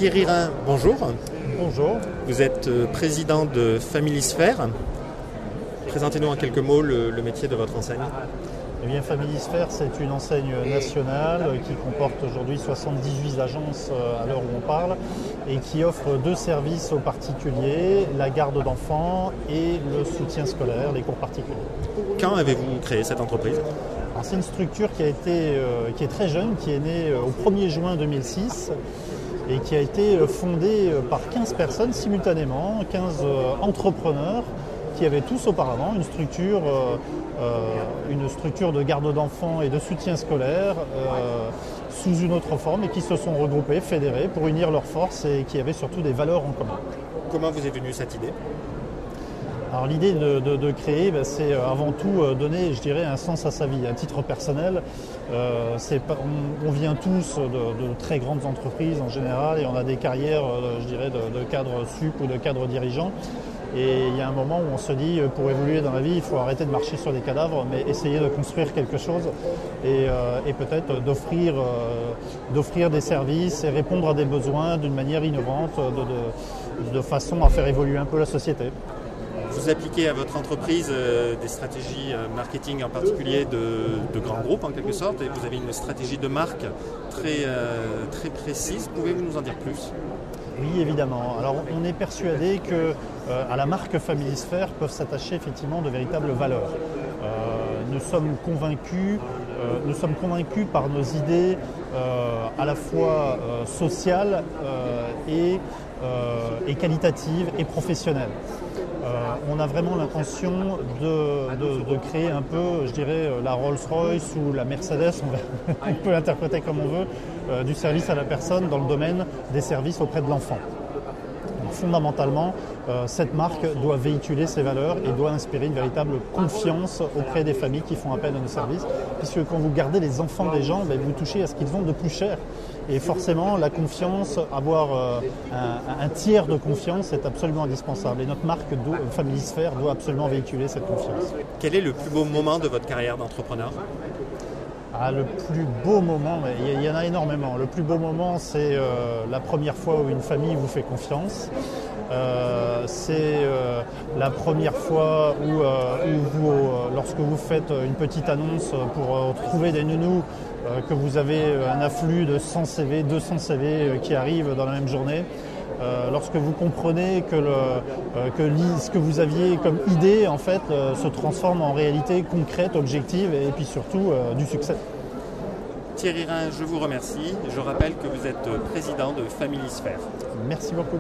Thierry Rhin, bonjour. Bonjour. Vous êtes président de Familisphere. Présentez-nous en quelques mots le métier de votre enseigne. Eh bien, Familisphere, c'est une enseigne nationale qui comporte aujourd'hui 78 agences à l'heure où on parle et qui offre deux services aux particuliers, la garde d'enfants et le soutien scolaire, les cours particuliers. Quand avez-vous créé cette entreprise ? C'est une structure qui est très jeune, qui est née au 1er juin 2006 et qui a été fondée par 15 personnes simultanément, 15 entrepreneurs qui avaient tous auparavant une structure de garde d'enfants et de soutien scolaire sous une autre forme et qui se sont regroupés, fédérés pour unir leurs forces et qui avaient surtout des valeurs en commun. Comment vous est venue cette idée ? Alors l'idée de créer, c'est avant tout donner, je dirais, un sens à sa vie. À titre personnel, on vient tous de très grandes entreprises en général et on a des carrières, je dirais, de cadre sup ou de cadre dirigeant. Et il y a un moment où on se dit, pour évoluer dans la vie, il faut arrêter de marcher sur des cadavres, mais essayer de construire quelque chose et peut-être d'offrir des services et répondre à des besoins d'une manière innovante, de façon à faire évoluer un peu la société. Vous appliquez à votre entreprise des stratégies marketing en particulier de grands groupes en quelque sorte et vous avez une stratégie de marque très précise. Pouvez-vous nous en dire plus ? Oui, évidemment. Alors on est persuadé que à la marque Familisphere peuvent s'attacher effectivement de véritables valeurs. Nous sommes convaincus par nos idées à la fois sociales et qualitatives et professionnelles. On a vraiment l'intention de créer un peu, je dirais, la Rolls-Royce ou la Mercedes, on peut l'interpréter comme on veut, du service à la personne dans le domaine des services auprès de l'enfant. Donc, fondamentalement, cette marque doit véhiculer ces valeurs et doit inspirer une véritable confiance auprès des familles qui font appel à nos services, puisque quand vous gardez les enfants des gens, vous touchez à ce qu'ils ont de plus cher. Et forcément, la confiance, avoir un tiers de confiance est absolument indispensable. Et notre marque Familisphere doit absolument véhiculer cette confiance. Quel est le plus beau moment de votre carrière d'entrepreneur ? Le plus beau moment, il y en a énormément. Le plus beau moment, c'est la première fois où une famille vous fait confiance. C'est la première fois où lorsque vous faites une petite annonce pour trouver des nounous, que vous avez un afflux de 100 CV, 200 CV qui arrivent dans la même journée. Lorsque vous comprenez que ce que vous aviez comme idée en fait se transforme en réalité concrète, objective et puis surtout du succès. Thierry Rhin, je vous remercie. Je rappelle que vous êtes président de Familisphere. Merci beaucoup.